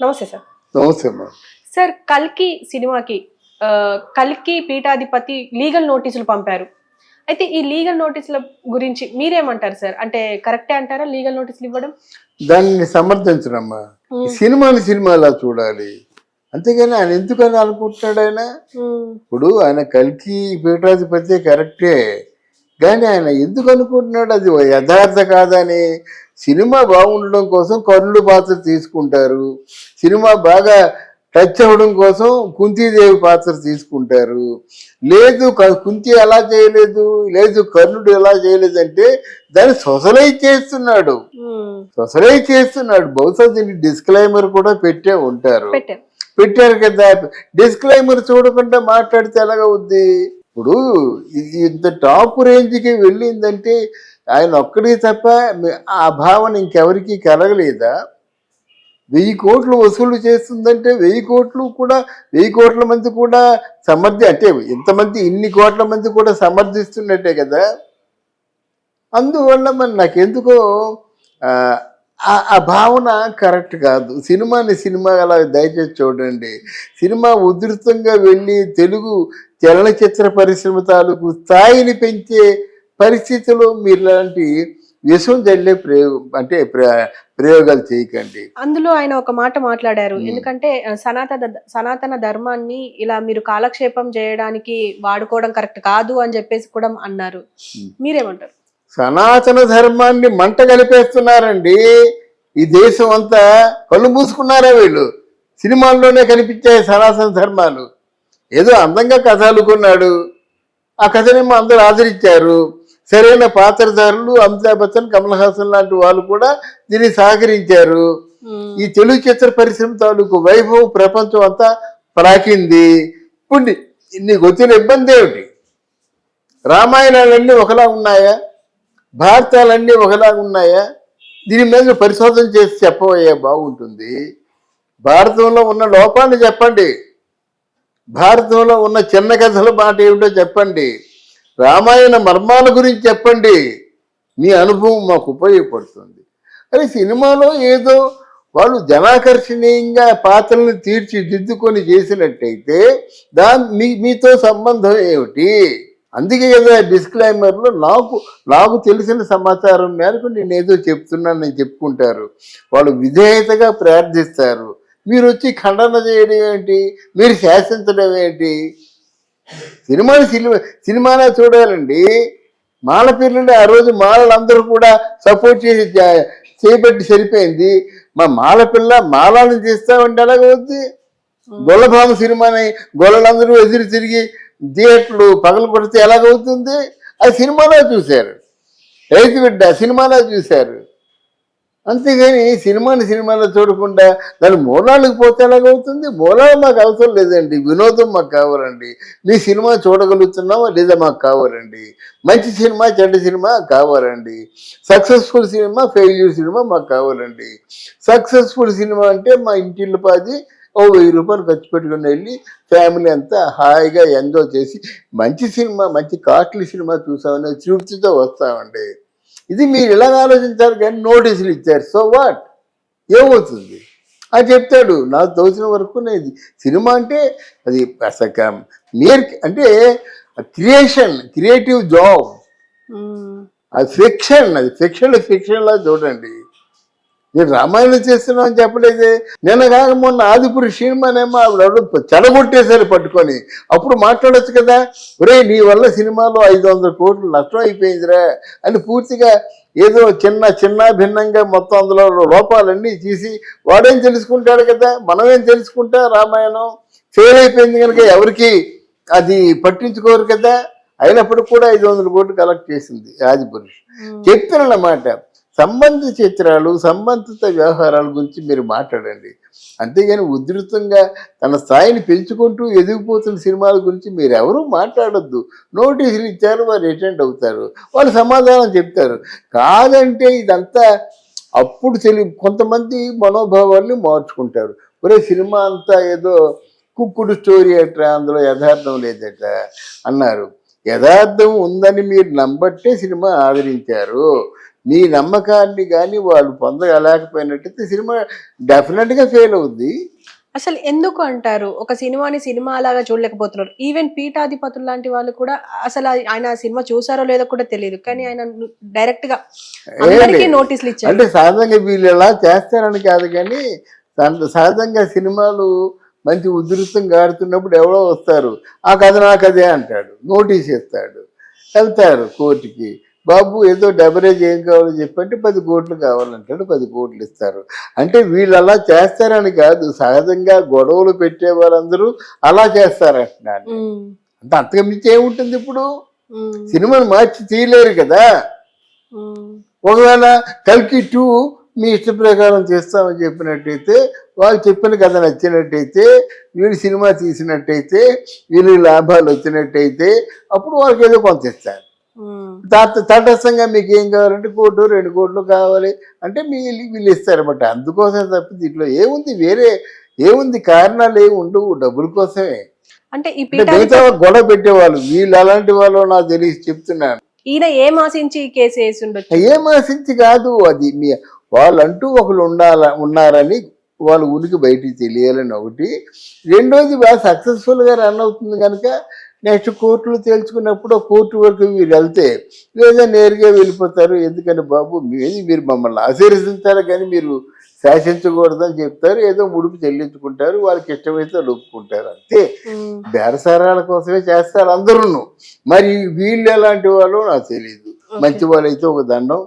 నమస్తే సార్. నమస్తే అమ్మా. సార్, కల్కి సినిమాకి కల్కి పీఠాధిపతి లీగల్ నోటీసులు పంపారు. అయితే ఈ లీగల్ నోటీసుల గురించి మీరేమంటారు సార్? అంటే కరెక్టే అంటారా లీగల్ నోటీసులు ఇవ్వడం? దాన్ని సమర్థించడమ్మా. సినిమాలా చూడాలి, అంతేగాని ఆయన ఎందుకని అనుకుంటున్నాడు ఆయన. ఇప్పుడు ఆయన కల్కి పీఠాధిపతి కరెక్టే, కానీ ఆయన ఎందుకు అనుకుంటున్నాడు అది యథార్థ కాదని. సినిమా బాగుండడం కోసం కర్ణుడు పాత్ర తీసుకుంటారు, సినిమా బాగా టచ్ అవ్వడం కోసం కుంతీదేవి పాత్ర తీసుకుంటారు. లేదు కుంతి ఎలా చేయలేదు, లేదు కర్ణుడు ఎలా చేయలేదు అంటే దాన్ని సొసలైజ్ చేస్తున్నాడు. బహుశా దీనికి డిస్క్లైమర్ కూడా పెట్టే ఉంటారు, పెట్టారు కదా. డిస్క్లైమర్ చూడకుండా మాట్లాడితే ఎలాగవుద్ది? ఇప్పుడు ఇంత టాప్ రేంజ్కి వెళ్ళిందంటే ఆయన ఒక్కడికి తప్ప ఆ భావన ఇంకెవరికి కలగలేదా? 1000 కోట్లు వసూలు చేస్తుందంటే 1000 కోట్లు కూడా 1000 కోట్ల మంది కూడా అంటే ఇంతమంది ఇన్ని కోట్ల మంది కూడా సమర్థిస్తున్నట్టే కదా. అందువల్ల మరి నాకెందుకో ఆ భావన కరెక్ట్ కాదు. సినిమా అలా దయచేసి చూడండి. సినిమా ఉధృతంగా వెళ్ళి తెలుగు చలనచిత్ర పరిశ్రమ తాలూకు స్థాయిని పెంచే పరిస్థితిలో మీరు లాంటి విషం జల్లే ప్రయోగాలు చేయకండి. అందులో ఆయన ఒక మాట మాట్లాడారు. ఎందుకంటే సనాతన ధర్మాన్ని ఇలా మీరు కాలక్షేపం చేయడానికి వాడుకోవడం కరెక్ట్ కాదు అని చెప్పేసి కూడా అన్నారు. మీరేమంటారు? సనాతన ధర్మాన్ని మంట కలిపేస్తున్నారండి. ఈ దేశం అంతా కళ్ళు మూసుకున్నారా వీళ్ళు? సినిమాల్లోనే కనిపించాయి సనాతన ధర్మాలు. ఏదో అందంగా కథ అల్లుకున్నాడు, ఆ కథనేమో అందరూ ఆదరించారు. సరైన పాత్రధారులు అమితాబ్ బచ్చన్, కమల్ హాసన్ లాంటి వాళ్ళు కూడా దీన్ని సహకరించారు. ఈ తెలుగు చిత్ర పరిశ్రమ తాలూకు వైభవం ప్రపంచం అంతా ప్రాకింది. ఇప్పుడు నీకు వచ్చిన ఇబ్బంది ఏమిటి? రామాయణాలన్నీ ఒకలా ఉన్నాయా? భారతాలన్నీ ఒకలా ఉన్నాయా? దీని మీద పరిశోధన చేసి చెప్పబోయే బాగుంటుంది. భారతంలో ఉన్న లోపాన్ని చెప్పండి, భారతంలో ఉన్న చిన్న కథల మాట ఏమిటో చెప్పండి, రామాయణ మర్మాల గురించి చెప్పండి. మీ అనుభవం మాకు ఉపయోగపడుతుంది. అదే సినిమాలో ఏదో వాళ్ళు జనాకర్షణీయంగా పాత్రలను తీర్చిదిద్దుకొని చేసినట్టయితే మీతో సంబంధం ఏమిటి? అందుకే కదా డిస్క్లైమర్లో నాకు తెలిసిన సమాచారం మేరకు నేను ఏదో చెప్తున్నానని చెప్పుకుంటారు. వాళ్ళు విధేయతగా ప్రార్థిస్తారు. మీరు వచ్చి ఖండన చేయడం ఏంటి? మీరు శాసించడం ఏంటి? సినిమానే చూడాలండి. మాల పిల్లలు ఆ రోజు మాలలందరూ కూడా సపోర్ట్ చేసి చేయబట్టి సరిపోయింది. మా మాల పిల్ల మాలను తీస్తామంటే ఎలాగవుద్ది? గొల్లభామ సినిమాని గొల్లలందరూ ఎదురు తిరిగి థియేటర్లు పగలు కొడితే ఎలాగవుతుంది? అది సినిమాలో చూశారు. రైతు బిడ్డ సినిమాలో చూశారు. అంతేగాని సినిమాలో చూడకుండా దాని మూలాలకు పోతే ఎలాగవుతుంది? మూలాలు మాకు అవసరం లేదండి, వినోదం మాకు కావాలండి. మీ సినిమా చూడగలుగుతున్నామా లేదా మాకు కావాలండి. మంచి సినిమా చెడ్డ సినిమా కావాలండి. సక్సెస్ఫుల్ సినిమా ఫెయిల్యూర్ సినిమా మాకు కావాలండి. సక్సెస్ఫుల్ సినిమా అంటే మా ఇంటిల్లు పాది 1000 రూపాయలు ఖర్చు పెట్టుకుని వెళ్ళి ఫ్యామిలీ అంతా హాయిగా ఎంజాయ్ చేసి మంచి సినిమా, మంచి కాస్ట్లీ సినిమా చూసామని తృప్తితో వస్తామండి. ఇది మీరు ఇలాగ ఆలోచించారు, కానీ నోటీసులు ఇచ్చారు. So what? ఏమవుతుంది? అది చెప్తాడు. నాకు తోచిన వరకు సినిమా అంటే అది అంటే క్రియేటివ్ జాబ్. అది ఫిక్షన్లా చూడండి. నేను రామాయణం చేస్తున్నావు అని చెప్పలేదే. నిన్న కాక మొన్న ఆదిపురుష్ సినిమానేమో ఆవిడ చెడగొట్టేసారి పట్టుకొని. అప్పుడు మాట్లాడచ్చు కదా, ఒరే నీ వల్ల సినిమాలో 500 కోట్లు నష్టం అయిపోయిందిరా అని పూర్తిగా ఏదో చిన్న భిన్నంగా మొత్తం అందులో లోపాలన్నీ తీసి వాడేం తెలుసుకుంటాడు కదా. మనమేం తెలుసుకుంటా? రామాయణం ఫెయిల్ అయిపోయింది కనుక ఎవరికి అది పట్టించుకోరు కదా. అయినప్పుడు కూడా 500 కోట్లు కలెక్ట్ చేసింది ఆదిపురుష్. చెప్తానన్నమాట. సంబంధిత చిత్రాలు, సంబంధిత వ్యవహారాల గురించి మీరు మాట్లాడండి. అంతేగాని ఉధృతంగా తన స్థాయిని పెంచుకుంటూ ఎదిగిపోతున్న సినిమాల గురించి మీరు ఎవరూ మాట్లాడొద్దు. నోటీసులు ఇచ్చారు, వారు అటెండ్ అవుతారు, వాళ్ళు సమాధానం చెప్తారు. కాదంటే ఇదంతా అప్పుడు కొంతమంది మనోభావాల్ని మార్చుకుంటారు. ఒరే సినిమా అంతా ఏదో కుక్కుడు స్టోరీ అట్ట, అందులో యథార్థం లేదట అన్నారు. యథార్థం ఉందని మీరు నమ్మట్టే సినిమా ఆదరించారు. మీ నమ్మకాన్ని కానీ వాళ్ళు పొందలేకపోయినట్టయితే సినిమా డెఫినెట్గా ఫెయిల్ అవుద్ది. అసలు ఎందుకు అంటారు ఒక సినిమాని సినిమా లాగా చూడలేకపోతున్నారు? ఈవెన్ పీఠాధిపతులు లాంటి వాళ్ళు కూడా అసలు ఆయన ఆ సినిమా చూసారో లేదో కూడా తెలియదు, కానీ ఆయన డైరెక్ట్ గా అందరికీ నోటీసులు ఇచ్చారు. అంటే సహజంగా వీళ్ళు ఎలా చేస్తారని కాదు, కానీ సహజంగా సినిమాలు మంచి ఉధృతంగా ఆడుతున్నప్పుడు ఎవరో వస్తారు, ఆ కథ నా కథే అంటాడు, నోటీస్ ఇస్తాడు, వెళ్తారు కోర్టుకి, బాబు ఏదో డెబరేజ్ ఏం కావాలో చెప్పంటే 10 కోట్లు కావాలంటాడు, 10 కోట్లు ఇస్తారు. అంటే వీళ్ళు అలా చేస్తారని కాదు, సహజంగా గొడవలు పెట్టే వాళ్ళందరూ అలా చేస్తారంటున్నాను. అంటే అంతకు మించి ఏముంటుంది? ఇప్పుడు సినిమాను మార్చి తీయలేరు కదా. ఒకవేళ కల్కి 2 మీ ఇష్ట ప్రకారం చేస్తామని చెప్పినట్టయితే, వాళ్ళు చెప్పిన కథ నచ్చినట్టయితే, వీళ్ళు సినిమా తీసినట్టయితే, వీళ్ళు లాభాలు వచ్చినట్టయితే, అప్పుడు వాళ్ళకి ఏదో కొంత ఇస్తారు. తటస్థంగా మీకు ఏం కావాలంటే 1 కోటి 2 కోట్లు కావాలి అంటే వీళ్ళు ఇస్తారన్నమాట. అందుకోసం తప్ప దీంట్లో ఏముంది, వేరే ఏముంది, కారణాలు ఏమి ఉండవు, డబ్బుల కోసమే. అంటే ఈ మిగతా గొడవ పెట్టేవాళ్ళు వీళ్ళు అలాంటి వాళ్ళు నాకు తెలిసి చెప్తున్నాను. ఈయన ఏం ఆశించి కేసు వేసి ఉండొచ్చు? ఏం ఆశించి కాదు, అది వాళ్ళంటూ ఒకరు ఉన్నారని వాళ్ళ ఊరికి బయటికి తెలియాలని ఒకటి. రెండోది బాగా సక్సెస్ఫుల్గా రన్ అవుతుంది కనుక నెక్స్ట్ కోర్టులు తేల్చుకున్నప్పుడు కోర్టు వరకు మీరు వెళ్తే, లేదా నేరుగా వెళ్ళిపోతారు. ఎందుకంటే బాబు మీరు మమ్మల్ని ఆశీర్వదించాలి కానీ మీరు శాసించకూడదని చెప్తారు, ఏదో ముడుపు చెల్లించుకుంటారు, వాళ్ళకి ఇష్టమైతే ఒప్పుకుంటారు, అంతే. బేరసారాల కోసమే చేస్తారు అందరూ. మరి వీళ్ళు ఎలాంటి వాళ్ళు నాకు తెలియదు. మంచి వాళ్ళైతే ఒక దండం,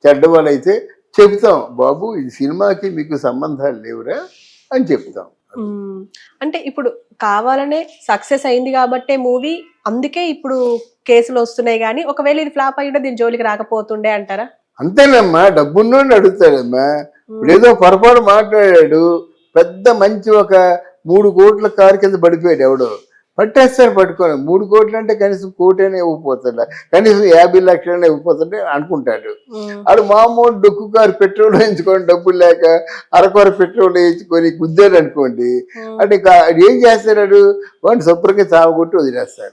చెడ్డ వాళ్ళైతే చెప్తాం, బాబు ఈ సినిమాకి మీకు సంబంధాలు లేవురా అని చెప్తాం. అంటే ఇప్పుడు కావాలనే సక్సెస్ అయింది కాబట్టే మూవీ, అందుకే ఇప్పుడు కేసులు వస్తున్నాయి, కానీ ఒకవేళ ఇది ఫ్లాప్ అయ్యింటే దీని జోలికి రాకపోతుండే అంటారా? అంతేనమ్మా, డబ్బున్నోడిని అడుగుతాడమ్మా. ఇప్పుడు ఏదో పొరపాటు మాట్లాడాడు, పెద్ద మంచి ఒక 3 కోట్ల కారు కింద పడిపోయాడు, ఎవడో పట్టేస్తారు, పట్టుకొని 3 కోట్లు అంటే కనీసం 1 కోటి ఇవ్వకపోతాడు, కనీసం 50 లక్షలనే ఇవ్వకపోతుంటే అనుకుంటాడు. వాడు మామూలు డొక్కు కారు పెట్రోల్ వేయించుకొని డబ్బులు లేక అరకొర పెట్రోల్ వేయించుకొని గుద్దాడు అనుకోండి, అంటే ఏం చేస్తాడు, వాడిని శుభ్రంగా చావగొట్టి వదిలేస్తాడు.